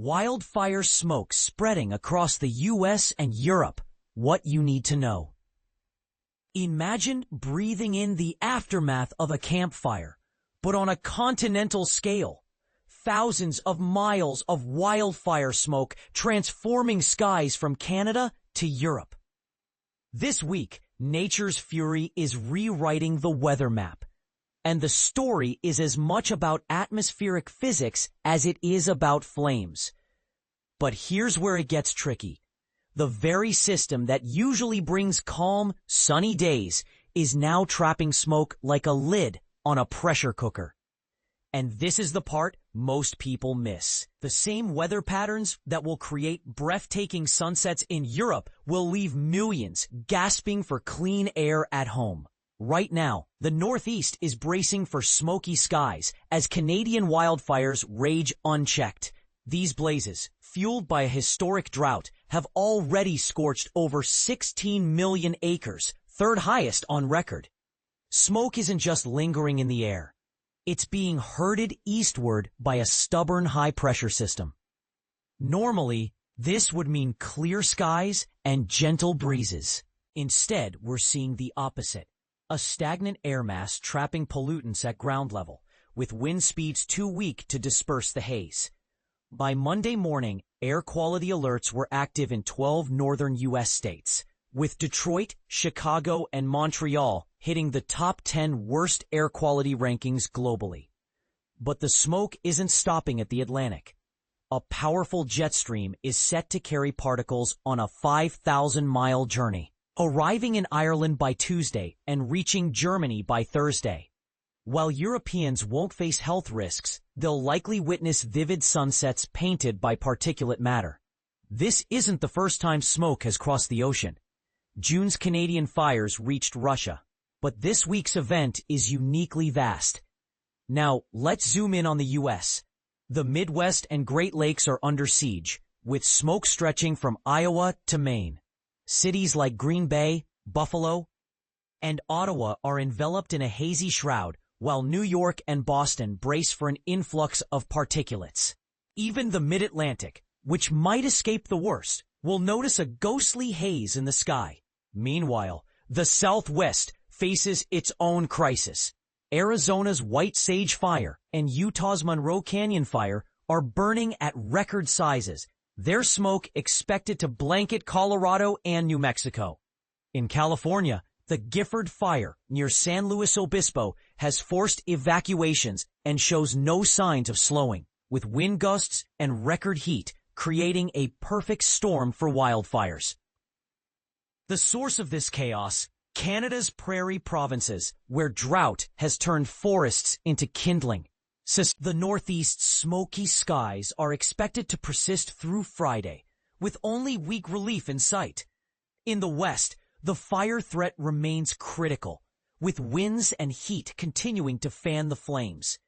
Wildfire smoke spreading across the US and Europe. What you need to know. Imagine breathing in the aftermath of a campfire, but on a continental scale. Thousands of miles of wildfire smoke transforming skies from Canada to Europe. This week, nature's fury is rewriting the weather map. And the story is as much about atmospheric physics as it is about flames. But here's where it gets tricky. The very system that usually brings calm, sunny days is now trapping smoke like a lid on a pressure cooker. And this is the part most people miss. The same weather patterns that will create breathtaking sunsets in Europe will leave millions gasping for clean air at home. Right now, the Northeast is bracing for smoky skies as Canadian wildfires rage unchecked. These blazes, fueled by a historic drought, have already scorched over 16 million acres, third highest on record. Smoke isn't just lingering in the air. It's being herded eastward by a stubborn high-pressure system. Normally, this would mean clear skies and gentle breezes. Instead, we're seeing the opposite. A stagnant air mass trapping pollutants at ground level, with wind speeds too weak to disperse the haze. By Monday morning, air quality alerts were active in 12 northern U.S. states, with Detroit, Chicago, and Montreal hitting the top 10 worst air quality rankings globally. But the smoke isn't stopping at the Atlantic. A powerful jet stream is set to carry particles on a 5,000-mile journey, arriving in Ireland by Tuesday and reaching Germany by Thursday. While Europeans won't face health risks, they'll likely witness vivid sunsets painted by particulate matter. This isn't the first time smoke has crossed the ocean. June's Canadian fires reached Russia, but this week's event is uniquely vast. Now, let's zoom in on the U.S. The Midwest and Great Lakes are under siege, with smoke stretching from Iowa to Maine. Cities like Green Bay, Buffalo, and Ottawa are enveloped in a hazy shroud, while New York and Boston brace for an influx of particulates. Even the Mid-Atlantic, which might escape the worst, will notice a ghostly haze in the sky. Meanwhile, the Southwest faces its own crisis. Arizona's White Sage Fire and Utah's Monroe Canyon Fire are burning at record sizes, their smoke expected to blanket Colorado and New Mexico. In California, the Gifford Fire near San Luis Obispo has forced evacuations and shows no signs of slowing, with wind gusts and record heat creating a perfect storm for wildfires. The source of this chaos, Canada's prairie provinces, where drought has turned forests into kindling. The Northeast's smoky skies are expected to persist through Friday, with only weak relief in sight. In the West, the fire threat remains critical, with winds and heat continuing to fan the flames.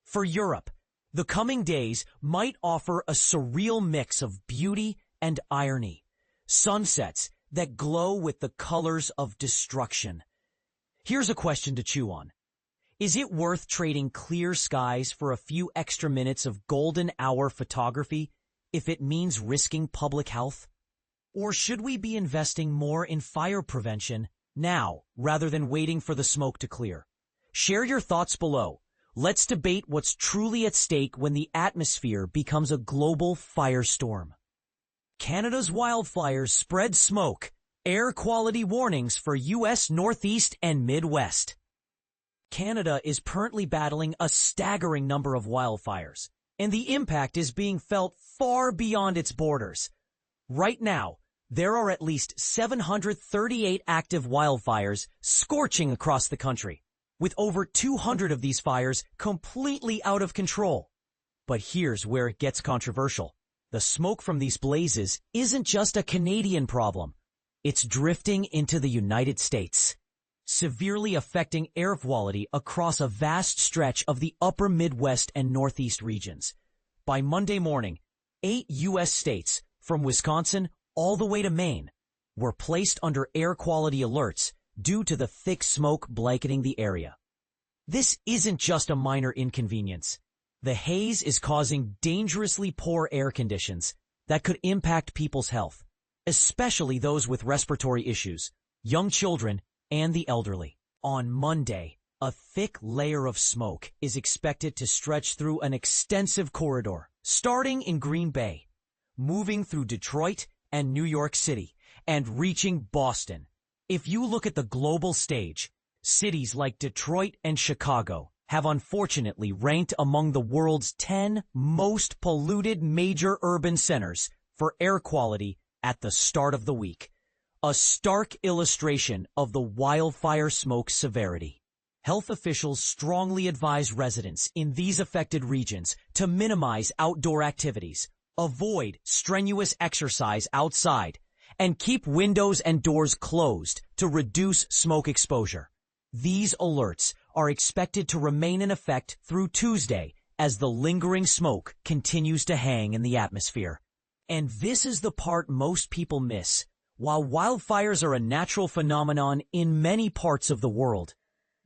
For Europe, the coming days might offer a surreal mix of beauty and irony. Sunsets that glow with the colors of destruction. Here's a question to chew on. Is it worth trading clear skies for a few extra minutes of golden hour photography if it means risking public health? Or should we be investing more in fire prevention now rather than waiting for the smoke to clear? Share your thoughts below. Let's debate what's truly at stake when the atmosphere becomes a global firestorm. Canada's wildfires spread smoke. Air quality warnings for U.S. Northeast and Midwest. Canada is currently battling a staggering number of wildfires, and the impact is being felt far beyond its borders. Right now, there are at least 738 active wildfires scorching across the country, with over 200 of these fires completely out of control. But here's where it gets controversial. The smoke from these blazes isn't just a Canadian problem. It's drifting into the United States, severely affecting air quality across a vast stretch of the upper Midwest and Northeast regions. By Monday morning, 8 U.S. states, from Wisconsin all the way to Maine, were placed under air quality alerts due to the thick smoke blanketing the area. This isn't just a minor inconvenience. The haze is causing dangerously poor air conditions that could impact people's health, especially those with respiratory issues, young children, and the elderly. On Monday, a thick layer of smoke is expected to stretch through an extensive corridor, starting in Green Bay, moving through Detroit and New York City, and reaching Boston. If you look at the global stage, cities like Detroit and Chicago have unfortunately ranked among the world's 10 most polluted major urban centers for air quality at the start of the week. A stark illustration of the wildfire smoke severity. Health officials strongly advise residents in these affected regions to minimize outdoor activities, avoid strenuous exercise outside, and keep windows and doors closed to reduce smoke exposure. These alerts are expected to remain in effect through Tuesday as the lingering smoke continues to hang in the atmosphere. And this is the part most people miss. While wildfires are a natural phenomenon in many parts of the world,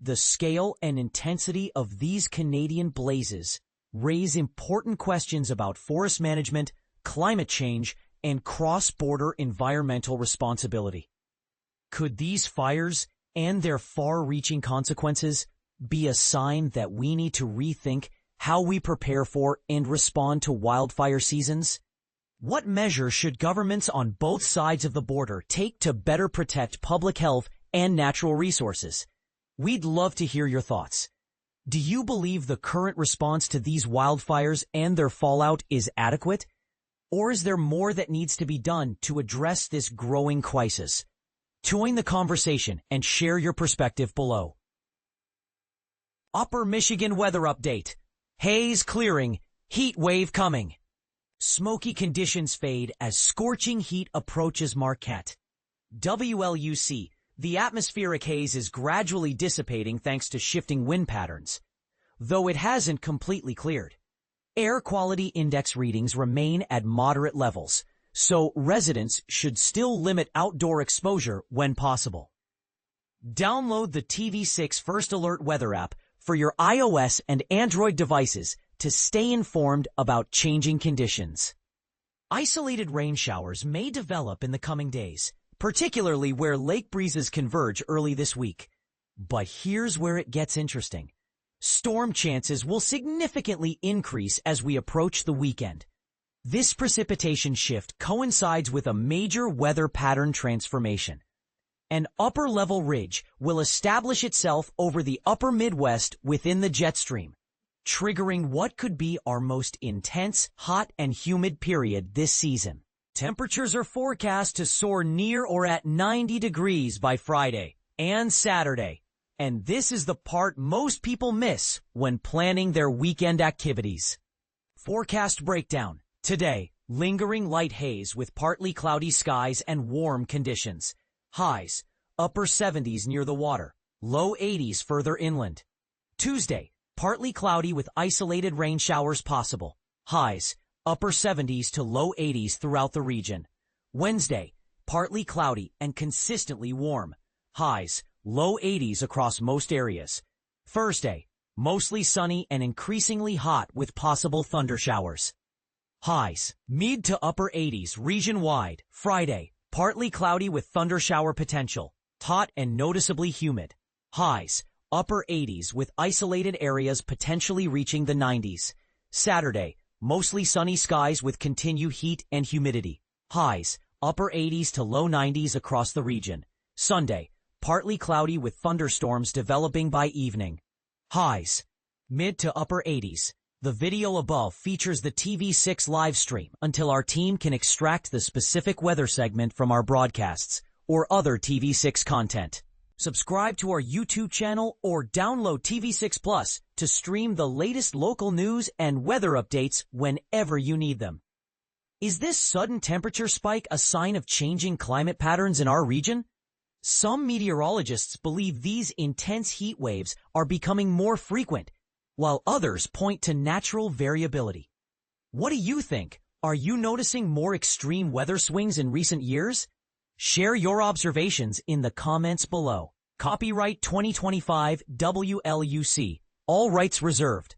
the scale and intensity of these Canadian blazes raise important questions about forest management, climate change, and cross-border environmental responsibility. Could these fires and their far-reaching consequences be a sign that we need to rethink how we prepare for and respond to wildfire seasons? What measures should governments on both sides of the border take to better protect public health and natural resources? We'd love to hear your thoughts. Do you believe the current response to these wildfires and their fallout is adequate? Or is there more that needs to be done to address this growing crisis? Join the conversation and share your perspective below. Upper Michigan weather update. Haze clearing, heat wave coming. Smoky conditions fade as scorching heat approaches Marquette. WLUC. The atmospheric haze is gradually dissipating thanks to shifting wind patterns, though it hasn't completely cleared. Air quality index readings remain at moderate levels, so residents should still limit outdoor exposure when possible. Download the TV6 First Alert weather app for your iOS and Android devices to stay informed about changing conditions. Isolated rain showers may develop in the coming days, particularly where lake breezes converge early this week. But here's where it gets interesting. Storm chances will significantly increase as we approach the weekend. This precipitation shift coincides with a major weather pattern transformation. An upper-level ridge will establish itself over the upper Midwest within the jet stream, triggering what could be our most intense, hot, and humid period this season. Temperatures are forecast to soar near or at 90 degrees by Friday and Saturday. And this is the part most people miss when planning their weekend activities. Forecast breakdown. Today, lingering light haze with partly cloudy skies and warm conditions. Highs, upper 70s near the water, low 80s further inland. Tuesday, partly cloudy with isolated rain showers possible. Highs, upper 70s to low 80s throughout the region. Wednesday, partly cloudy and consistently warm. Highs, low 80s across most areas. Thursday, mostly sunny and increasingly hot with possible thunder showers. Highs, mid to upper 80s region-wide. Friday, partly cloudy with thunder shower potential. Hot and noticeably humid. Highs, upper 80s with isolated areas potentially reaching the 90s. Saturday, mostly sunny skies with continued heat and humidity. Highs, upper 80s to low 90s across the region. Sunday, partly cloudy with thunderstorms developing by evening. Highs, mid to upper 80s. The video above features the TV6 live stream until our team can extract the specific weather segment from our broadcasts or other TV6 content. Subscribe to our YouTube channel or download TV6 Plus to stream the latest local news and weather updates whenever you need them. Is this sudden temperature spike a sign of changing climate patterns in our region? Some meteorologists believe these intense heat waves are becoming more frequent, while others point to natural variability. What do you think? Are you noticing more extreme weather swings in recent years? Share your observations in the comments below. Copyright 2025 WLUC. All rights reserved.